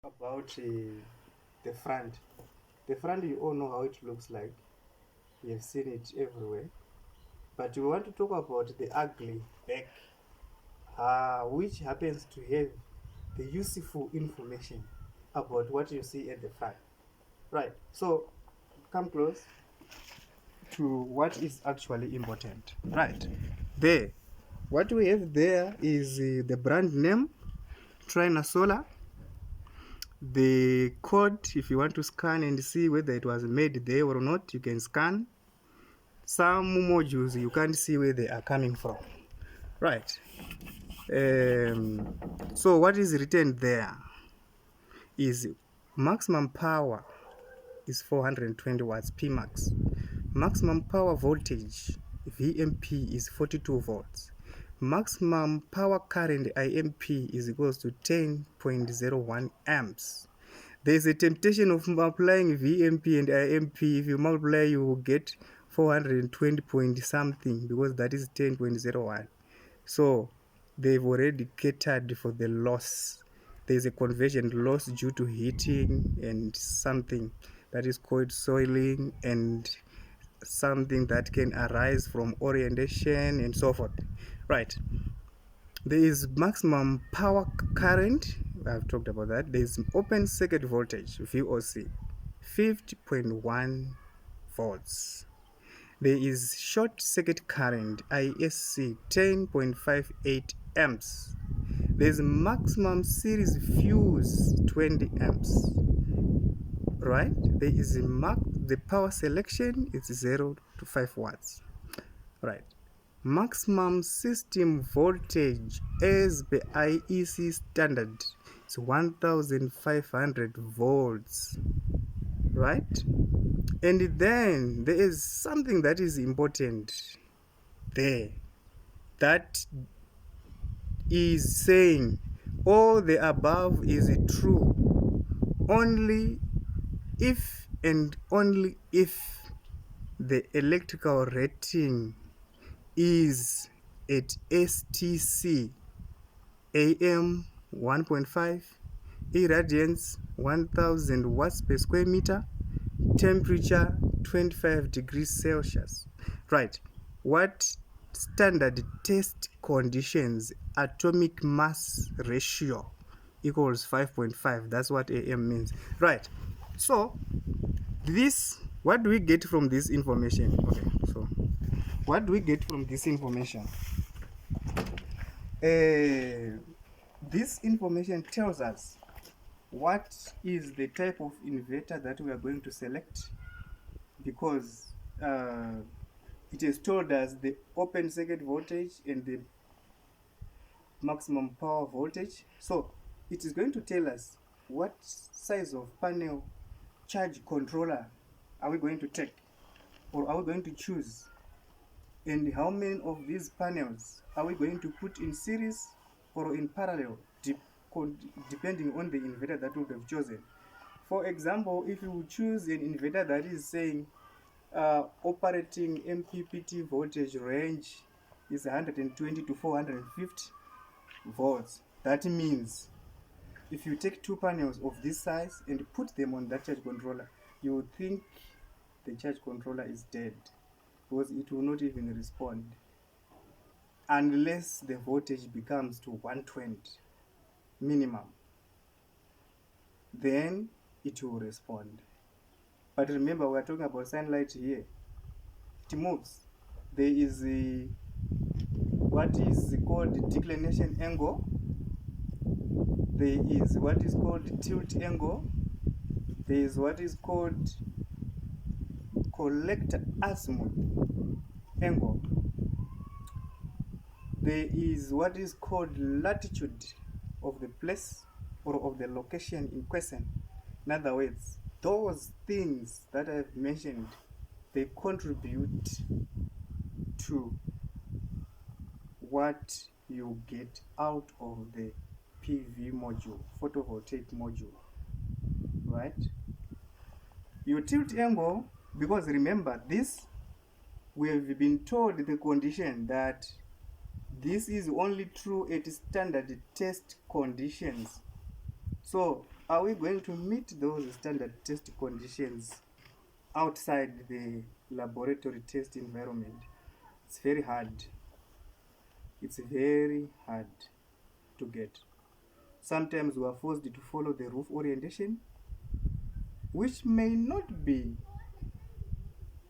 About the front. The front, you all know how it looks like. You have seen it everywhere. But we want to talk about the ugly back, which happens to have the useful information about what you see at the front. Right. So come close to what is actually important. Right. There. What we have there is the brand name, Trina Solar. The code, if you want to scan and see whether it was made there or not, you can scan. Some modules you can't see where they are coming from. Right. So what is written there is maximum power is 420 watts Pmax. Maximum power voltage VMP is 42 volts. Maximum power current IMP is equals to 10.01 amps. There is a temptation of multiplying VMP and IMP. If you multiply, you will get 420 point something because that is 10.01. So they've already catered for the loss. There's a conversion loss due to heating and something that is called soiling and something that can arise from orientation and so forth. Right. There is maximum power current. I've talked about that. There is open circuit voltage VOC 50.1 volts. There is short circuit current ISC 10.58 amps. There is maximum series fuse 20 amps. Right? There is the power selection is 0 to 5 watts. Right. Maximum system voltage as per IEC standard is 1500 volts. Right? And then there is something that is important there, that is saying all the above is true only if and only if the electrical rating is at STC AM 1.5, irradiance 1000 watts per square meter, temperature 25 degrees Celsius. Right. What standard test conditions atomic mass ratio equals 5.5? That's what AM means. Right. So this, what do we get from this information? Okay, so what do we get from this information? This information tells us what is the type of inverter that we are going to select, because it has told us the open circuit voltage and the maximum power voltage. So it is going to tell us what size of panel charge controller are we going to take, or are we going to choose, and how many of these panels are we going to put in series or in parallel, depending on the inverter that we have chosen. For example, if you choose an inverter that is saying operating MPPT voltage range is 120 to 450 volts, that means if you take two panels of this size and put them on that charge controller, you would think the charge controller is dead, because it will not even respond unless the voltage becomes to 120 minimum, then it will respond. But remember, we are talking about sunlight here. It moves. There is what is called declination angle. There is what is called tilt angle. There is what is called collector azimuth angle. There is what is called latitude of the place or of the location in question. In other words, those things that I've mentioned, they contribute to what you get out of the PV module, photovoltaic module, right? Your tilt angle, because remember this, we have been told the condition that this is only true at standard test conditions. So Are we going to meet those standard test conditions outside the laboratory test environment? It's very hard. It's very hard to get. Sometimes we are forced to follow the roof orientation, which may not be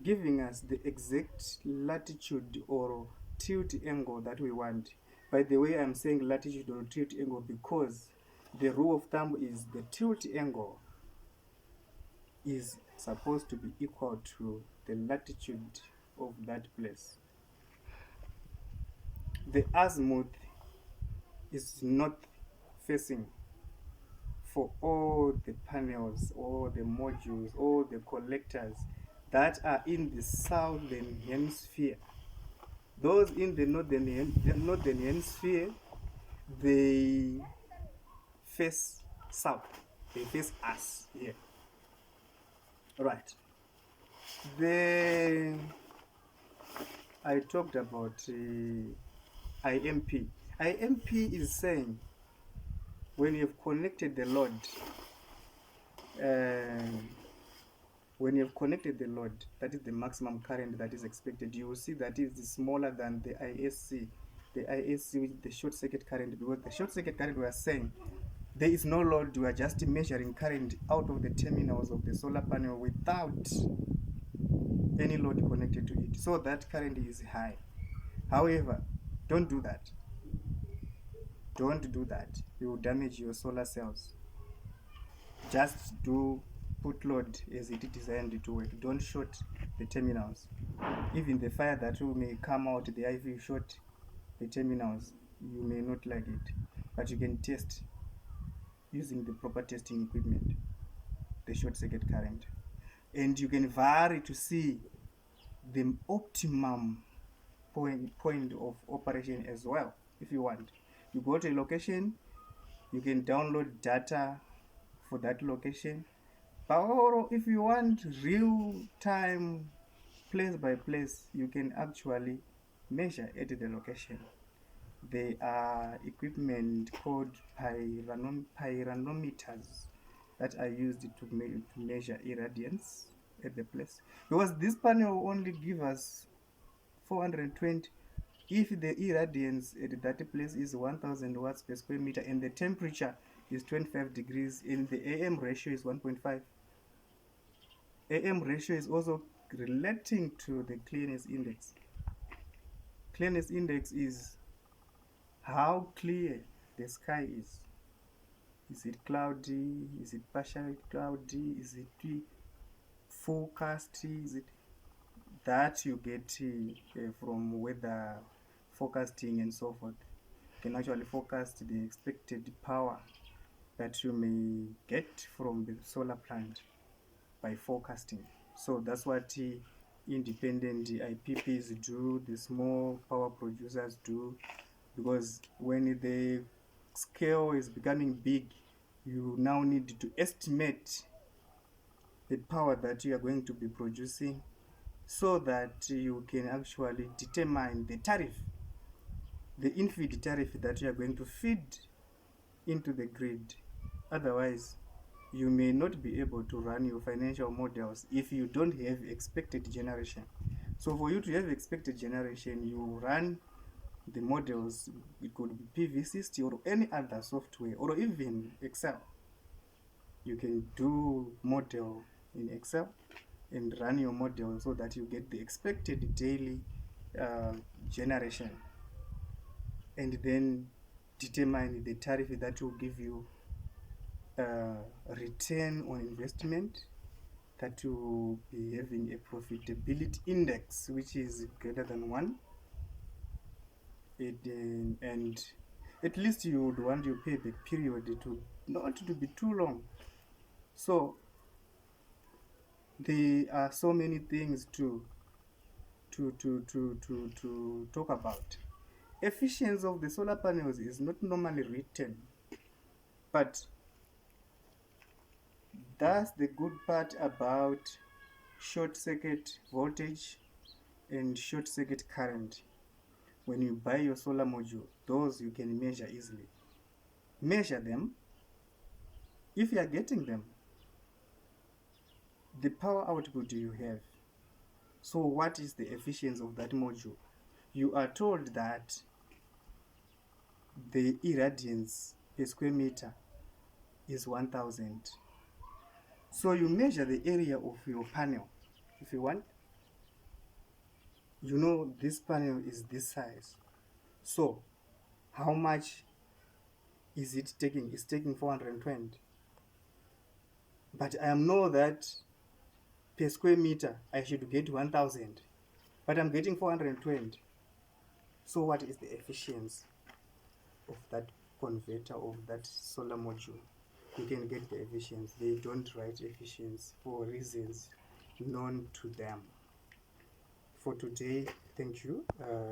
giving us the exact latitude or tilt angle that we want. By the way, I'm saying latitude or tilt angle because the rule of thumb is the tilt angle is supposed to be equal to the latitude of that place. The azimuth is not facing for all the panels, all the modules, all the collectors that are in the southern hemisphere. Those in the northern hemisphere, they face south. They face us here. Right. The I talked about IMP. IMP is saying when you've connected the load, um, when you've connected the load, that is the maximum current that is expected. You will see that is smaller than the ISC. The ISC with the short circuit current, because the short circuit current we are saying there is no load, we are just measuring current out of the terminals of the solar panel without any load connected to it. So that current is high. However, don't do that. Don't do that. You will damage your solar cells. Just do put load as it is designed to work. Don't short the terminals. Even the fire that may come out, the IV short the terminals, you may not like it. But you can test using the proper testing equipment, the short circuit current. And you can vary to see the optimum point of operation as well if you want. You go to a location, you can download data for that location. Or if you want real time, place by place, you can actually measure at the location. There are equipment called pyranometers that are used to measure irradiance at the place. Because this panel only gives us 420. If the irradiance at that place is 1000 watts per square meter and the temperature is 25 degrees and the AM ratio is 1.5, AM ratio is also relating to the clearness index. Clearness index is how clear the sky is. Is it cloudy? Is it partially cloudy? Is it forecast? Is it that you get from weather forecasting and so forth? You can actually forecast the expected power that you may get from the solar plant by forecasting. So that's what independent IPPs do, the small power producers do, because when the scale is becoming big, you now need to estimate the power that you are going to be producing so that you can actually determine the tariff, the in-feed tariff that you are going to feed into the grid. Otherwise, you may not be able to run your financial models if you don't have expected generation. So for you to have expected generation, you run the models. It could be PV60 or any other software or even Excel. You can do model in Excel and run your model so that you get the expected daily generation, and then determine the tariff that will give you return on investment, that will be having a profitability index which is greater than 1, and at least you would want your payback period to not to be too long. So there are so many things to talk about. Efficiency of the solar panels is not normally written, but that's the good part about short circuit voltage and short circuit current. When you buy your solar module, those you can measure easily. Measure them, If you are getting them, the power output you have. So what is the efficiency of that module? You are told that the irradiance per square meter is 1000. So you measure the area of your panel. If you want, you know this panel is this size. So how much is it taking? It's taking 420. But I know that per square meter I should get 1000. But I'm getting 420. So what is the efficiency of that converter, of that solar module? You can get the efficiency. They don't write efficiency for reasons known to them. For today, thank you.